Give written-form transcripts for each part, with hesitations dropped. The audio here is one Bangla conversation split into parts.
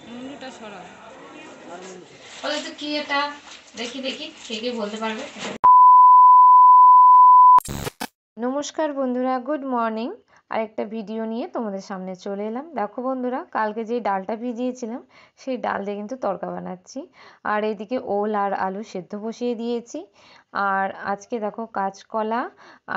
মুন্ডুটা সরা বলে তো কি এটা দেখি দেখি কে কে বলতে পারবে। নমস্কার বন্ধুরা, গুড মর্নিং। আরেকটা ভিডিও নিয়ে তোমাদের সামনে চলে এলাম। দেখো বন্ধুরা, কালকে যে ডালটা ভিজিয়েছিলাম সেই ডাল দিয়ে কিন্তু তড়কা বানাচ্ছি। আর এইদিকে ওল আর আলু সেদ্ধ বসিয়ে দিয়েছি। আর আজকে দেখো কাঁচকলা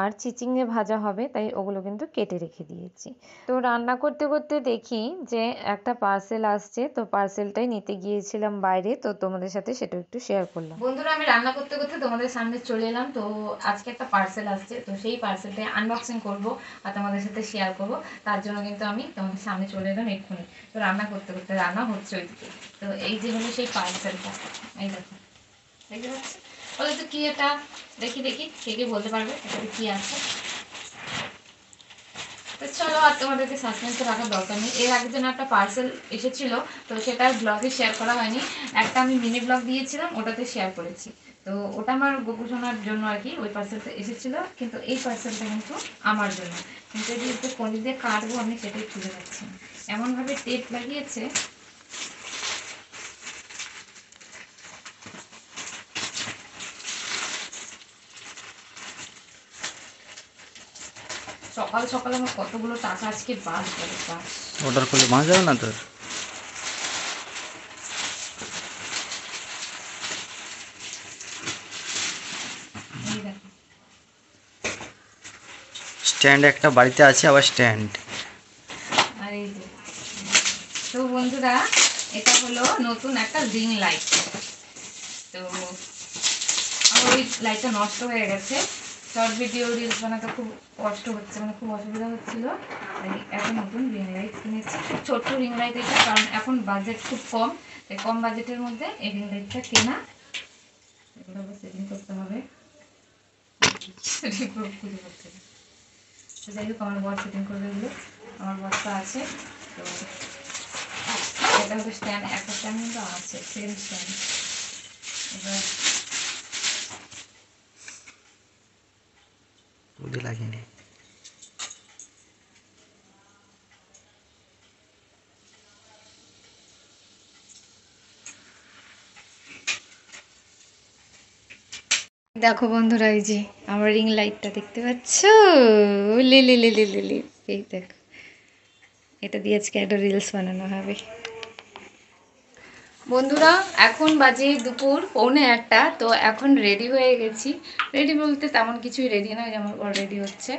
আর চিচিঙে ভাজা হবে, তাই ওগুলো কিন্তু কেটে রেখে দিয়েছি। তো রান্না করতে করতে দেখি যে একটা পার্সেল আসছে, তো পার্সেলটাই নিতে গিয়েছিলাম বাইরে, তো তোমাদের সাথে সেটা একটু শেয়ার করলাম। বন্ধুরা, আমি রান্না করতে করতে তোমাদের সামনে চলে এলাম। তো আজকে একটা পার্সেল আসছে, তো সেই পার্সেলটা আনবক্সিং করব আর তোমাদের সাথে শেয়ার করব। তার জন্য কিন্তু আমি তোমাদের সামনে চলে এলাম এক্ষুনি। তো রান্না করতে করতে রান্না হচ্ছে ওইদিকে। তো এই যে হলো সেই পার্সেলটা, এই দেখো দেখতে পাচ্ছি। বলে তো কি এটা দেখি দেখি কে কে বলতে পারবে এটাতে কি আছে। তো চলো, আর তোমাদেরকে সাসপেন্সে রাখার দরকার নেই। এর আগে যেন একটা পার্সেল এসেছিল, তো সেটা ব্লগে শেয়ার করা হয়নি। একটা আমি মিনি ব্লগ দিয়েছিলাম, ওটাতে শেয়ার করেছি। তো ওটা আমার গোপুসোনার জন্য আর কি ওই পার্সেলটা এসেছিল, কিন্তু এই পার্সেলটা কিন্তু আমার জন্য। কিন্তু এই যে কোন দিয়ে কাটবো আমি সেটাই খুঁজে পাচ্ছি না। এমনভাবে টেপ লাগিয়েছে, সকাল সকাল আমার কতগুলো টাকা আজকে বাদ গেল। বাস অর্ডার করলে মাছ যাবে না তোর? এই দেখো, স্ট্যান্ড একটা বাড়িতে আছে, আবার স্ট্যান্ড। আর এই যে, তো বন্ধুরা, এটা হলো নতুন একটা রিং লাইট। তো আমার ওই লাইটটা নষ্ট হয়ে গেছে। শর্ট ভিডিও রিলস বানাতে খুব কষ্ট হচ্ছে, মানে খুব অসুবিধা হচ্ছিল। তাই এখন নতুন রিং লাইট কিনেছি, খুব ছোট্ট রিং লাইট এটা, কারণ এখন বাজেট খুব কম। তাই কম বাজেটের মধ্যে এই রিং লাইটটা কেনা। এগুলো সেটিং করতে হবে, খুঁজে করতে হবে। তো যাই হোক, আমার বর সেটিং করবে এগুলো, আমার বরটা আছে। তো এটা হলো স্ট্যান্ড, একটা স্ট্যান্ড কিন্তু আছে, সেম স্ট্যান্ড। এবার বুদ্ধি লাগেনি। দেখো বন্ধুরা, এই যে আমার রিং লাইটটা দেখতে পাচ্ছ, লিলি লিলি লিলি, এই দেখো, এটা দিয়ে আজকে একটা রিলস বানানো হবে। বন্ধুরা, এখন বাজে দুপুর 1:45। তো এখন রেডি হয়ে গেছি। রেডি বলতে তেমন কিছুই রেডি নয়, আমার রেডি হচ্ছে।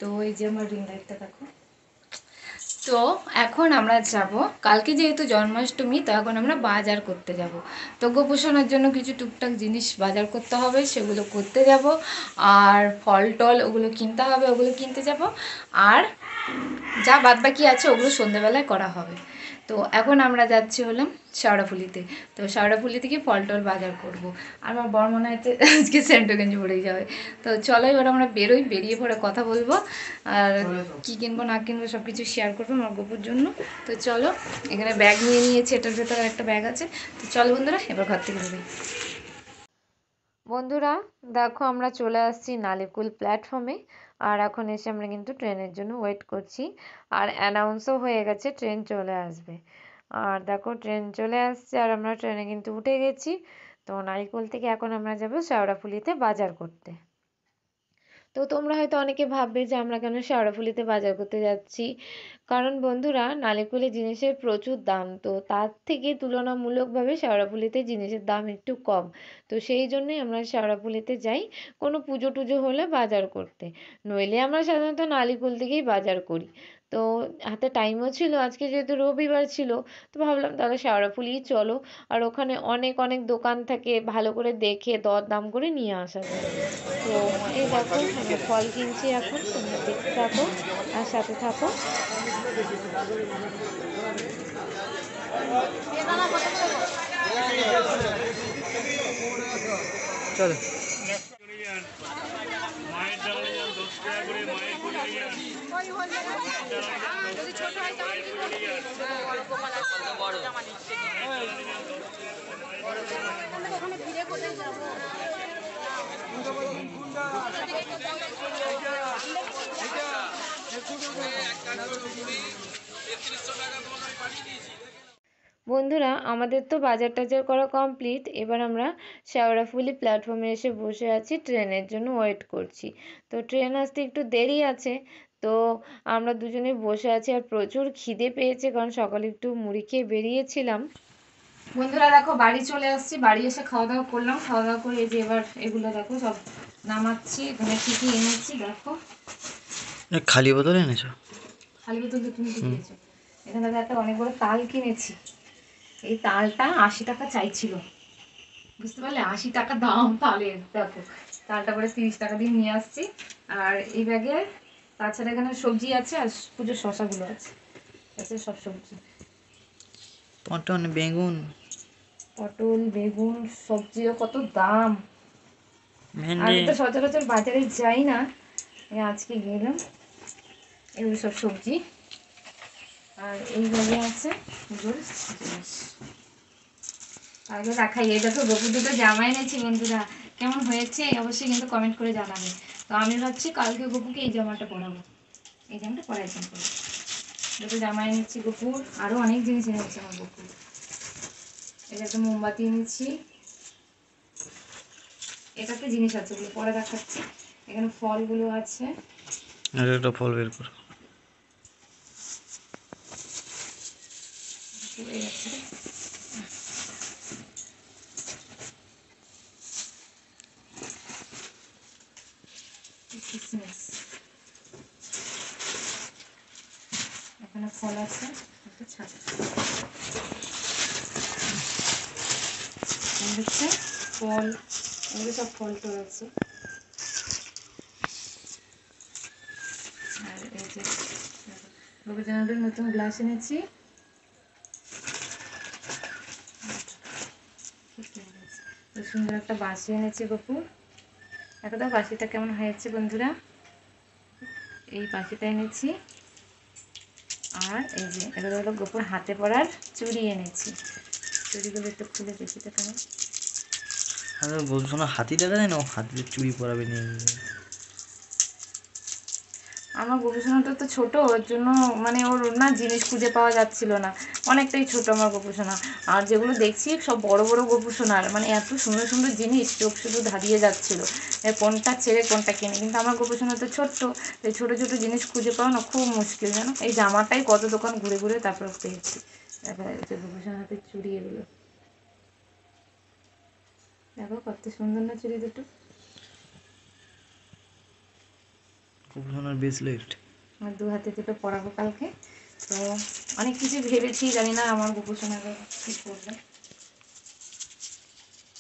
তো এই যে আমার রিং লাইটটা দেখো। তো এখন আমরা যাব, কালকে যেহেতু জন্মাষ্টমী, তো এখন আমরা বাজার করতে যাব। তো গোপোষণার জন্য কিছু টুকটাক জিনিস বাজার করতে হবে, সেগুলো করতে যাব। আর ফল টল ওগুলো কিনতে হবে, ওগুলো কিনতে যাব। আর যা বাদবাকি আছে ওগুলো সন্ধ্যেবেলায় করা হবে। তো এখন আমরা যাচ্ছি হলাম শেওড়াফুলিতে। তো শেওড়াফুলি থেকে ফল টল বাজার করব। আর আমার বর মনে হচ্ছে আজকে সেন্টো গেঞ্জি পরেই যাবে। তো চলো এবার আমরা বেরোই, বেরিয়ে পরে কথা বলবো। আর কি কিনবো না কিনবো সব কিছু শেয়ার করবো আমার গপুর জন্য। তো চলো, এখানে ব্যাগ নিয়ে নিয়েছি, এটার ভেতরে একটা ব্যাগ আছে। তো চলো বন্ধুরা, এবার ঘর থেকে বেরোই। বন্ধুরা দেখো, আমরা চলে আসছি নালিকুল প্ল্যাটফর্মে। আর এখন এসে আমরা কিন্তু ট্রেনের জন্য ওয়েট করছি। আর অ্যানাউন্সও হয়ে গেছে ট্রেন চলে আসবে। আর দেখো ট্রেন চলে আসছে, আর আমরা ট্রেনে কিন্তু উঠে গেছি। তো নালিকুল থেকে এখন আমরা যাব শেওড়াফুলিতে বাজার করতে। তো তোমরা হয়তো অনেকে ভাববে যে আমরা কেন শেওড়াফুলিতে বাজার করতে যাচ্ছি। কারণ বন্ধুরা, নালিকুলে জিনিসের প্রচুর দাম, তো তার থেকে তুলনামূলকভাবে শেওড়াফুলিতে জিনিসের দাম একটু কম। তো সেই জন্যই আমরা শেওড়াফুলিতে যাই কোনো পুজো টুজো হলে বাজার করতে। নইলে আমরা সাধারণত নালিকুল থেকেই বাজার করি। তো হাতে টাইমও ছিল, আজকে যেহেতু রবিবার ছিল, তো ভাবলাম তাহলে শেওড়াফুলিই চলো। আর ওখানে অনেক অনেক দোকান থাকে, ভালো করে দেখে দরদাম করে নিয়ে আসা যায়। তো এই দেখো, আমরা ফল কিনছি এখন, তোমরা দেখতে থাকো আর সাথে থাকো। চলো। বন্ধুরা, আমাদের তো বাজার টাজার করা কমপ্লিট। এবার আমরা শেওড়াফুলি প্ল্যাটফর্মে এসে বসে আছি, ট্রেনের জন্য ওয়েট করছি। তো ট্রেন আসতে একটু দেরি আছে, তো আমরা দুজনে বসে আছি আর প্রচুর খিদে পেয়েছে, কারণ সকালে একটু মুড়ি খেয়ে বেরিয়েছিলাম। বন্ধুরা দেখো, বাড়ি চলে আসছি। বাড়ি এসে খাওয়া দাওয়া করলাম। খাওয়া দাওয়া করে এই যে এবার এগুলো দেখো সব নামাচ্ছি। এখানে কি কি এনেছি দেখো। খালি বোতল এনেছো? খালি বোতল তো তুমি কি দিয়েছো? এখানে দেখো একটা অনেক বড় তাল কিনেছি। এই তালটা 80 টাকা চাইছিল, বুঝতে পারলে? 80 টাকা দাম তালের। দেখো, তালটা করে 30 টাকা দিয়ে নিয়ে আসছি। আর এই ব্যাগে তাছাড়া এখানে সবজি আছে, আর পুজোর শশাগুলো আছে, আছে সব সবজি। পটল, বেগুন, পটল, বেগুন, সবজিও কত দাম। ভেন্ডি। আমি তো সচরাচর বাজারে যাই না, এই আজকে গেলাম। এগুলো সব সবজি। আর এই ব্যাগে আছে পুজোর জিনিস। আগে দেখাই, এই দেখো গপু দুটো জামা এনেছি বন্ধুরা। কেমন হয়েছে অবশ্যই কিন্তু কমেন্ট করে জানাবে। তো আমি ভাবছি কালকে গপুকে এই জামাটা পরাবো, এই জামাটা পরাই করবো। দুটো জামা এনেছি গপুর, আরো অনেক জিনিস এনেছি আমার গপুর। এটা একটা মোমবাতি এনেছি। এটাতে জিনিস আছে, ওগুলো পরে দেখাচ্ছি। এখানে ফলগুলো আছে। আর একটা ফল বের করো। এই আছে। কিসমিস। এখানে ফল আছে, একটা ছাতা। হচ্ছে ফল, এগুলো সব ফল টল আছে। আর এই যে রবীন্দ্রনাথের নতুন গ্লাস এনেছি। সুন্দর একটা বাঁশি এনেছি গপুর। দেখো বাঁশিটা কেমন হয়েছে বন্ধুরা। এই বাঁশিটা এনেছি। আর এই যে এগুলো হলো গপুর হাতে পরার চুড়ি এনেছি। চুড়িগুলো একটু খুলে দেখি তো কেমন। বলছো না হাতি দেখা যায় না, ও হাতিতে চুড়ি পরাবে নিয়ে। আমার গবেষণাটা তো ছোট, ওর জন্য মানে ওর না জিনিস খুঁজে পাওয়া যাচ্ছিল না, অনেকটাই ছোট আমার গবেষণা। আর যেগুলো দেখছি সব বড় বড় গবেষণার, মানে এত সুন্দর সুন্দর জিনিস, চোখ শুধু ধাঁধিয়ে যাচ্ছিল কোনটা ছেড়ে কোনটা কিনে। কিন্তু আমার গবেষণা তো ছোট্ট, এই ছোটো ছোটো জিনিস খুঁজে পাওয়া না খুব মুশকিল জানো। এই জামাটাই কত দোকান ঘুরে ঘুরে তারপর পেয়েছি। দেখা যাচ্ছে গবেষণাতে চুড়ি এগুলো দেখো কত সুন্দর না চুড়ি দুটো। গোপসোনার ব্রেসলেট আমার দু হাতে দুটো পরাবো কালকে। তো অনেক কিছু ভেবেছি, জানি না আমার গোপোষণাকে কি করবে।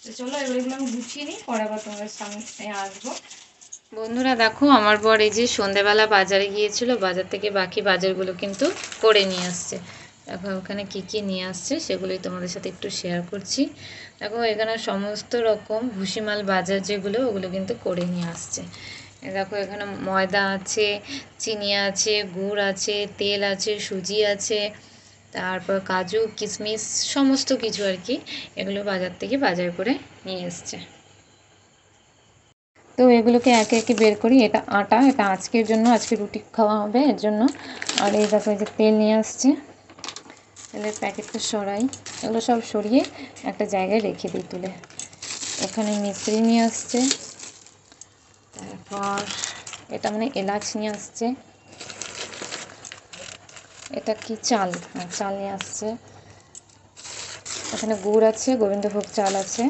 তো চলো এগুলো আমি গুছিয়ে নিই, পরে আবার তোমাদের সামনে আসবো। বন্ধুরা দেখো, আমার বর এই যে সন্ধেবেলা বাজারে গিয়েছিল, বাজার থেকে বাকি বাজারগুলো কিন্তু করে নিয়ে আসছে। দেখো ওখানে কি কি নিয়ে আসছে সেগুলোই তোমাদের সাথে একটু শেয়ার করছি। দেখো এখানে সমস্ত রকম ভুসিমাল বাজার যেগুলো, ওগুলো কিন্তু করে নিয়ে আসছে। দেখো এখানে ময়দা আছে, চিনি আছে, গুড় আছে, তেল আছে, সুজি আছে, তারপর কাজু কিশমিশ সমস্ত কিছু আর কি, এগুলো বাজার থেকে বাজার করে নিয়ে এসছে। তো এগুলোকে একে একে বের করি। এটা আটা, এটা আজকের জন্য, আজকে রুটি খাওয়া হবে এর জন্য। আর এই দেখো এই যে তেল নিয়ে আসছে, তেলের প্যাকেটটা সরাই, এগুলো সব সরিয়ে একটা জায়গায় রেখে দিই তুলে। এখানে মিশ্রি নিয়ে আসছে, তারপর এটা মানে এলাচ নিয়ে আসছে। এটা কি চাল, হ্যাঁ চাল নিয়ে আসছে। এখানে গুড় আছে, গোবিন্দভোগ চাল আছে।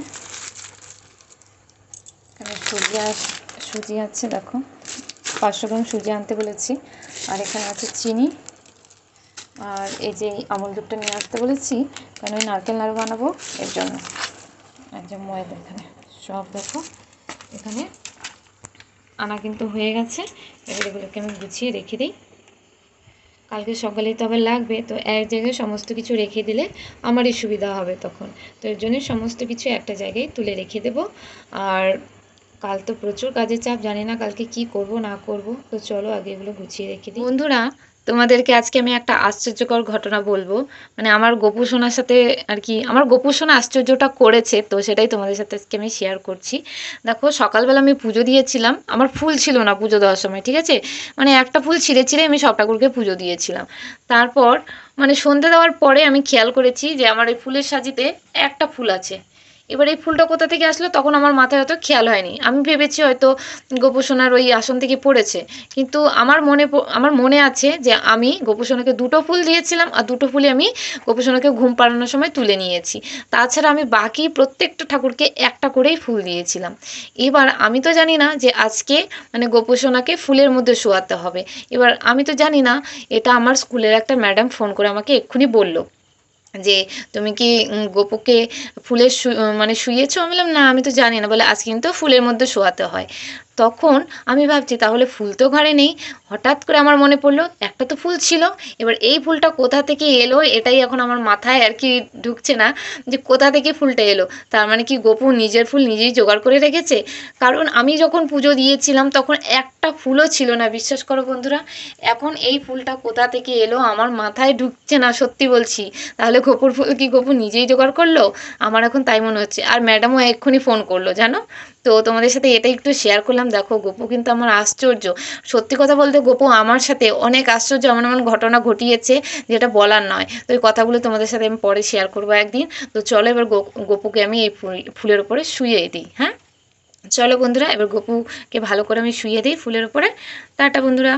এখানে সুজি আছে, দেখো 500 গ্রাম সুজি আনতে বলেছি। আর এখানে আছে চিনি। আর এই যে আমুল দুধটা নিয়ে আসতে বলেছি, কারণ ওই নারকেল নাড়ু বানাবো এর জন্য। আর যে ময়দা এখানে সব দেখো এখানে আনা কিন্তু হয়ে গেছে। এবার এগুলোকে আমি গুছিয়ে রেখে দিই, কালকে সকালেই তো আবার লাগবে। তো এক জায়গায় সমস্ত কিছু রেখে দিলে আমারই সুবিধা হবে তখন। তো এর জন্য সমস্ত কিছু একটা জায়গায় তুলে রেখে দেব। আর কাল তো প্রচুর কাজের চাপ, জানি না কালকে কি করব না করব। তো চলো আগে এগুলো গুছিয়ে রেখে দিই বন্ধুরা। তোমাদেরকে আজকে আমি একটা আশ্চর্যকর ঘটনা বলবো, মানে আমার গোপু সোনার সাথে আর কি, আমার গোপু সোনা আশ্চর্যটা করেছে, তো সেটাই তোমাদের সাথে আজকে আমি শেয়ার করছি। দেখো সকালবেলা আমি পুজো দিয়েছিলাম, আমার ফুল ছিল না পুজো দেওয়ার সময়, ঠিক আছে, মানে একটা ফুল ছিঁড়ে ছিঁড়ে আমি সব ঠাকুরকে পুজো দিয়েছিলাম। তারপর মানে সন্ধে দেওয়ার পরে আমি খেয়াল করেছি যে আমার এই ফুলের সাজিতে একটা ফুল আছে। এবার এই ফুলটা কোথা থেকে আসলো তখন আমার মাথায় অত খেয়াল হয়নি, আমি ভেবেছি হয়তো গোপোষণার ওই আসন থেকে পড়েছে। কিন্তু আমার মনে আছে যে আমি গোপোষণাকে দুটো ফুল দিয়েছিলাম, আর দুটো ফুলই আমি গোপোষণাকে ঘুম পাড়ানোর সময় তুলে নিয়েছি। তাছাড়া আমি বাকি প্রত্যেকটা ঠাকুরকে একটা করেই ফুল দিয়েছিলাম। এবার আমি তো জানি না যে আজকে মানে গোপোষণাকে ফুলের মধ্যে শোয়াতে হবে। এবার আমি তো জানি না, এটা আমার স্কুলের একটা ম্যাডাম ফোন করে আমাকে এক্ষুনি বলল যে তুমি কি গোপুকে ফুলের মানে শুইয়েছো? আমি বললাম না, আমি তো জানি না। বলে আজ কিন্তু ফুলের মধ্যে শোয়াতে হয়। তখন আমি ভাবছি তাহলে ফুল তো ঘরে নেই। হঠাৎ করে আমার মনে পড়লো একটা তো ফুল ছিল। এবার এই ফুলটা কোথা থেকে এলো এটাই এখন আমার মাথায় আর কি ঢুকছে না, যে কোথা থেকে ফুলটা এলো। তার মানে কি গপু নিজের ফুল নিজেই জোগাড় করে রেখেছে? কারণ আমি যখন পুজো দিয়েছিলাম তখন একটা ফুলও ছিল না, বিশ্বাস করো বন্ধুরা। এখন এই ফুলটা কোথা থেকে এলো আমার মাথায় ঢুকছে না, সত্যি বলছি। তাহলে গোপুর ফুল কি গপু নিজেই জোগাড় করলো? আমার এখন তাই মনে হচ্ছে। আর ম্যাডামও এক্ষুনি ফোন করলো জানো। তো তোমাদের সাথে এটাই একটু শেয়ার করলাম। দেখো গপু কিন্তু আমার আশ্চর্য, সত্যি কথা বলতে গপু আমার সাথে অনেক আশ্চর্য এমন এমন ঘটনা ঘটিয়েছে যেটা বলার নয়। তো এই কথাগুলো তোমাদের সাথে আমি পরে শেয়ার করবো একদিন। তো চলো এবার গপুকে আমি এই ফুলের উপরে শুইয়ে দিই। হ্যাঁ চলো বন্ধুরা, এবার গপুকে ভালো করে আমি শুইয়ে দিই ফুলের উপরে। টাটা বন্ধুরা।